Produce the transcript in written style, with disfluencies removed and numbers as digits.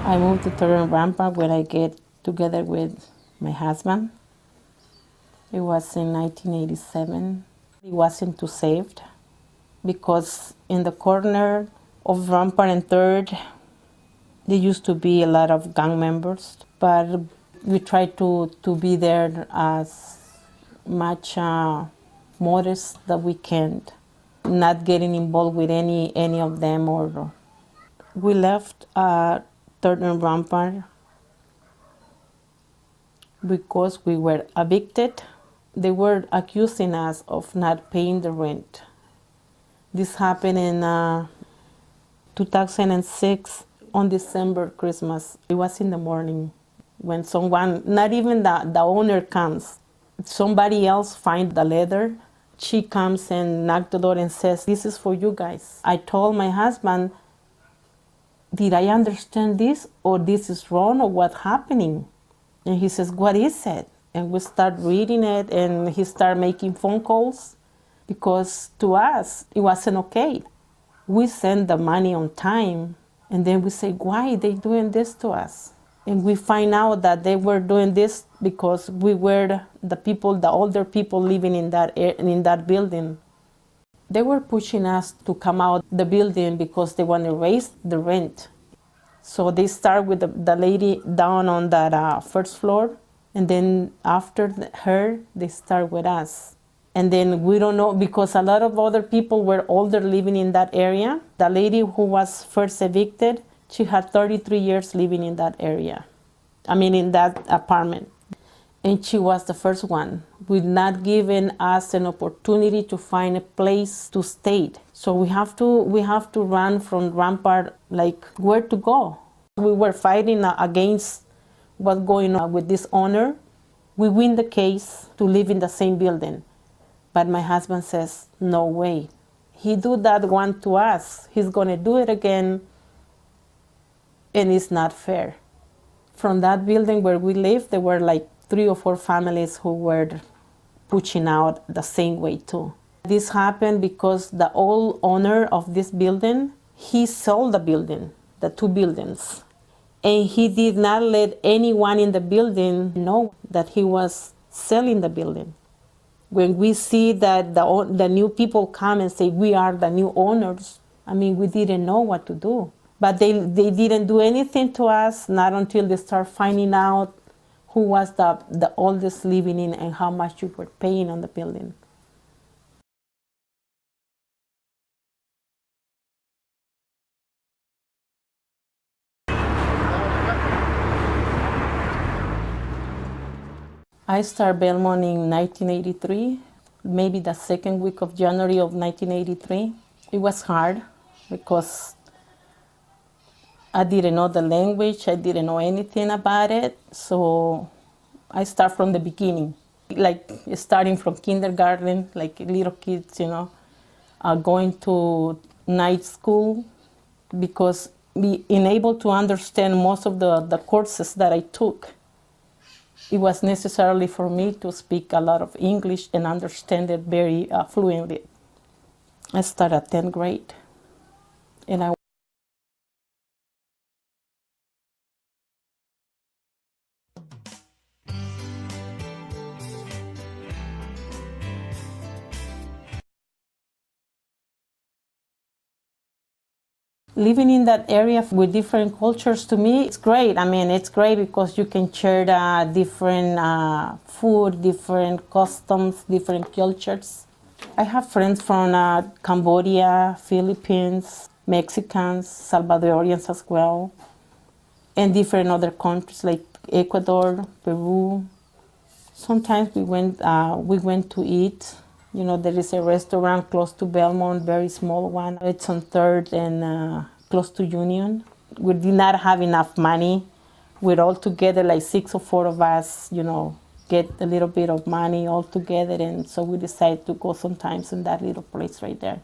I moved to Third Rampart when I get together with my husband. It was in 1987. It wasn't too safe because in the corner of Rampart and Third, there used to be a lot of gang members, but we tried to be there as much modest that we can, not getting involved with any of them. Or we left Third and Rampart because we were evicted. They were accusing us of not paying the rent. This happened in 2006 on December, Christmas. It was in the morning when someone, not even the owner comes, somebody else finds the letter. She comes and knocks the door and says, "This is for you guys." I told my husband, "Did I understand this, or this is wrong, or what's happening?" And he says, "What is it?" And we start reading it, and he started making phone calls because to us, it wasn't okay. We send the money on time, and then we say, "Why are they doing this to us?" And we find out that they were doing this because we were the people, the older people living in that building. They were pushing us to come out the building because they want to raise the rent. So they start with the lady down on that first floor, and then after her, they start with us. And then we don't know, because a lot of other people were older living in that area. The lady who was first evicted, she had 33 years living in that area. I mean, in that apartment. And she was the first one, with not giving us an opportunity to find a place to stay. So we have to run from Rampart, like where to go. We were fighting against what's going on with this owner. We win the case to live in the same building. But my husband says, "No way. He do that one to us. He's gonna do it again, and it's not fair." From that building where we lived, there were like 3 or 4 families who were pushing out the same way too. This happened because the old owner of this building, he sold the building, the 2 buildings. And he did not let anyone in the building know that he was selling the building. When we see that the new people come and say, "We are the new owners," I mean, we didn't know what to do. But they didn't do anything to us, not until they start finding out who was the oldest living in and how much you were paying on the building. I started Belmont in 1983, maybe the second week of January of 1983. It was hard because I didn't know the language, I didn't know anything about it, so I start from the beginning, like starting from kindergarten, like little kids, going to night school, because being able to understand most of the courses that I took, it was necessary for me to speak a lot of English and understand it very fluently. I started at 10th grade, and I living in that area with different cultures, to me, it's great. I mean, it's great because you can share different food, different customs, different cultures. I have friends from Cambodia, Philippines, Mexicans, Salvadorians as well, and different other countries like Ecuador, Peru. Sometimes we went to eat. There is a restaurant close to Belmont, very small one. It's on 3rd and close to Union. We did not have enough money. We're all together, like 6 or 4 of us, get a little bit of money all together. And so we decided to go sometimes in that little place right there.